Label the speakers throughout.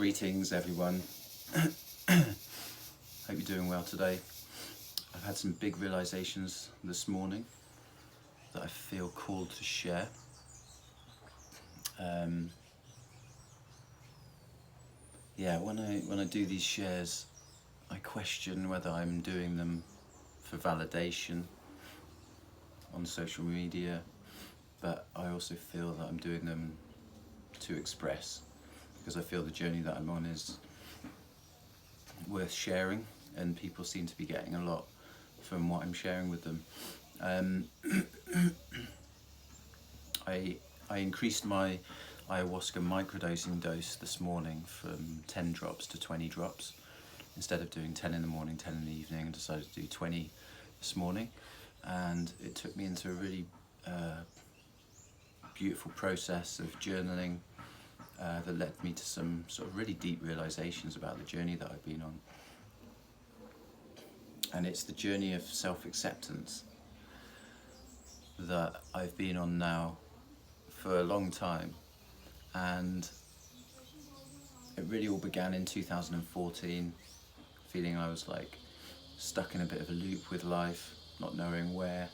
Speaker 1: Greetings everyone. Hope you're doing well today. I've had some big realizations this morning that I feel called to share. When I do these shares, I question whether I'm doing them for validation on social media, but I also feel that I'm doing them to express, because I feel the journey that I'm on is worth sharing, and people seem to be getting a lot from what I'm sharing with them. I increased my ayahuasca microdosing dose this morning from 10 drops to 20 drops. Instead of doing 10 in the morning, 10 in the evening, I decided to do 20 this morning, and it took me into a really beautiful process of journaling that led me to some sort of really deep realizations about the journey that I've been on. And it's the journey of self-acceptance that I've been on now for a long time, and it really all began in 2014, feeling I was like stuck in a bit of a loop with life, not knowing where,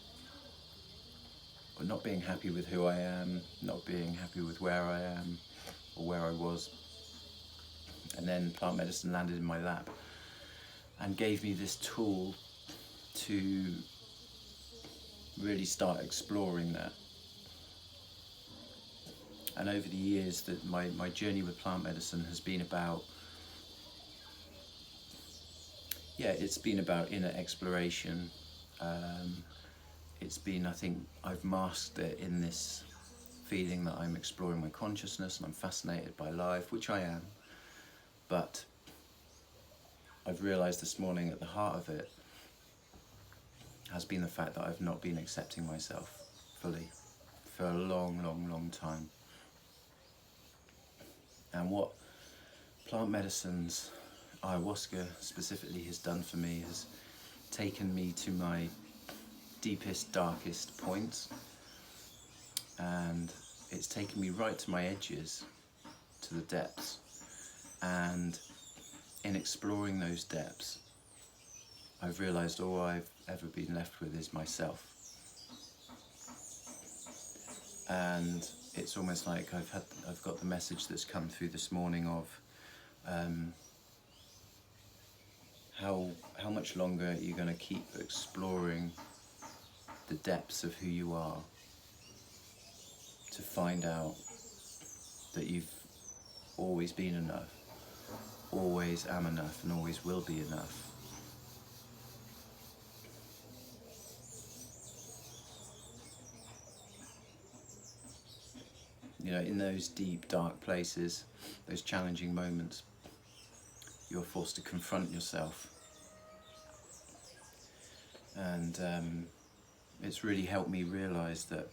Speaker 1: or not being happy with who I am, not being happy with where I am or where I was. And then plant medicine landed in my lap and gave me this tool to really start exploring that. And over the years, that my journey with plant medicine has been about, it's been about inner exploration. It's been, I think, I've masked it in this feeling that I'm exploring my consciousness and I'm fascinated by life, which I am. But I've realized this morning at the heart of it has been the fact that I've not been accepting myself fully for a long, long, long time. And what plant medicines, ayahuasca specifically, has done for me has taken me to my deepest, darkest points, and it's taken me right to my edges, to the depths. And in exploring those depths, I've realized all I've ever been left with is myself. And it's almost like I've got the message that's come through this morning of how much longer you're going to keep exploring the depths of who you are to find out that you've always been enough, always am enough, and always will be enough. You know, in those deep, dark places, those challenging moments, you're forced to confront yourself. And it's really helped me realize that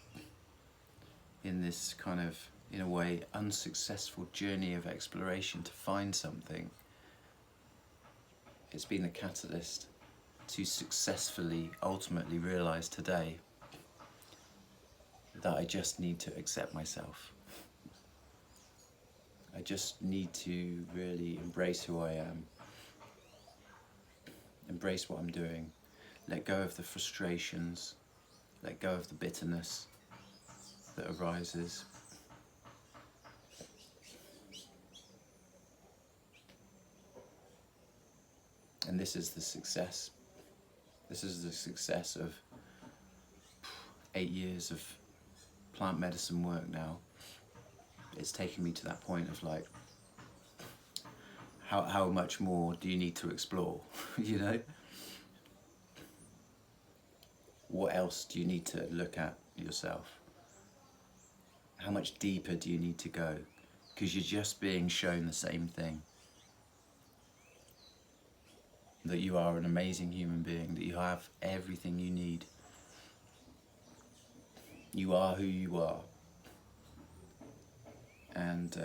Speaker 1: in this kind of, in a way, unsuccessful journey of exploration to find something, it's been a catalyst to successfully, ultimately realize today that I just need to accept myself. I just need to really embrace who I am, embrace what I'm doing, let go of the frustrations, let go of the bitterness that arises. And this is the success. This is the success of 8 years of plant medicine work now. It's taken me to that point of like, how much more do you need to explore, you know? What else do you need to look at yourself? How much deeper do you need to go? Because you're just being shown the same thing. That you are an amazing human being, that you have everything you need. You are who you are. And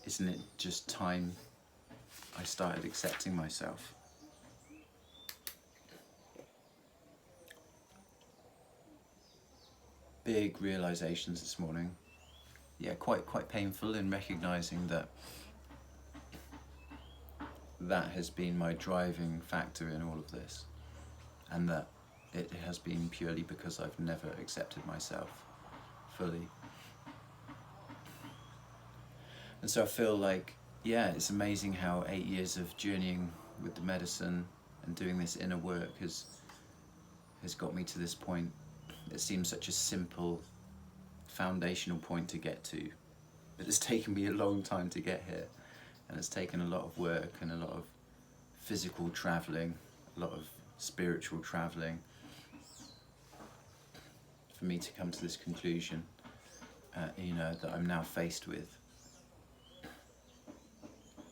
Speaker 1: isn't it just time I started accepting myself? Big realizations this morning. Yeah, quite painful in recognizing that that has been my driving factor in all of this, and that it has been purely because I've never accepted myself fully. And so I feel like, yeah, it's amazing how 8 years of journeying with the medicine and doing this inner work has got me to this point. It seems such a simple foundational point to get to, but it's taken me a long time to get here, and it's taken a lot of work and a lot of physical travelling, a lot of spiritual travelling for me to come to this conclusion, that I'm now faced with.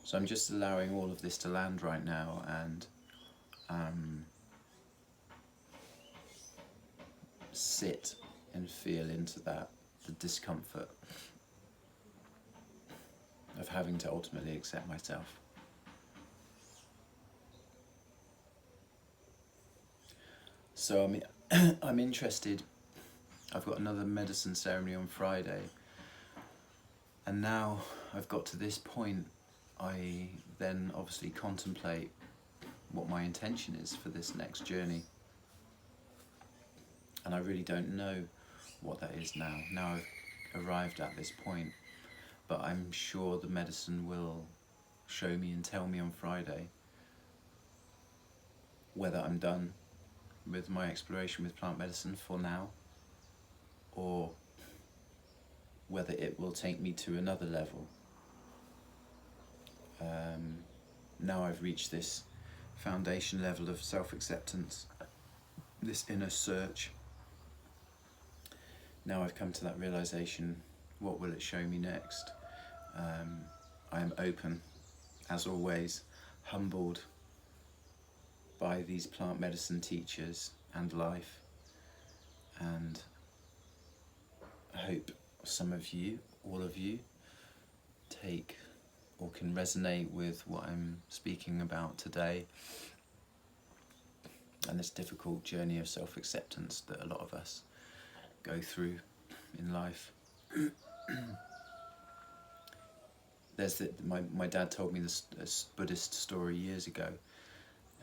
Speaker 1: So I'm just allowing all of this to land right now, and sit and feel into that, the discomfort of having to ultimately accept myself. So I'm interested. I've got another medicine ceremony on Friday, and now I've got to this point, I then obviously contemplate what my intention is for this next journey. And I really don't know what that is now. Now I've arrived at this point, but I'm sure the medicine will show me and tell me on Friday whether I'm done with my exploration with plant medicine for now, or whether it will take me to another level. Now I've reached this foundation level of self-acceptance, this inner search. Now I've come to that realisation, what will it show me next? I am open, as always, humbled by these plant medicine teachers and life, and I hope some of you, all of you, take or can resonate with what I'm speaking about today, and this difficult journey of self-acceptance that a lot of us go through in life. There's my dad told me this Buddhist story years ago,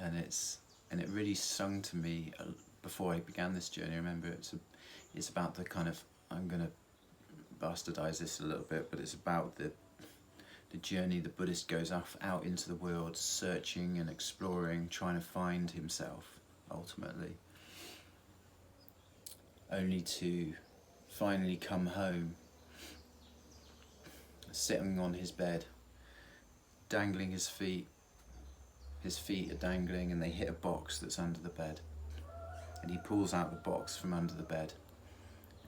Speaker 1: and it really sung to me before I began this journey. I remember it's about the kind of, I'm gonna bastardize this a little bit, but it's about the journey the Buddhist goes out into the world, searching and exploring, trying to find himself ultimately, only to finally come home, sitting on his bed, dangling his feet. His feet are dangling and they hit a box that's under the bed. And he pulls out the box from under the bed,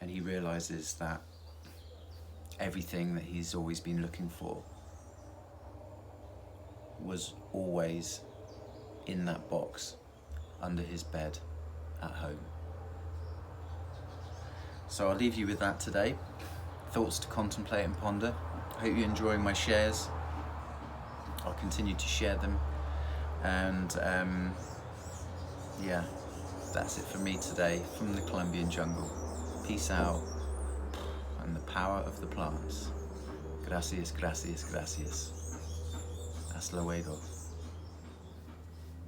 Speaker 1: and he realises that everything that he's always been looking for was always in that box under his bed at home. So I'll leave you with that today. Thoughts to contemplate and ponder. I hope you're enjoying my shares. I'll continue to share them. And yeah, that's it for me today from the Colombian jungle. Peace out, and the power of the plants. Gracias, gracias, gracias. Hasta luego.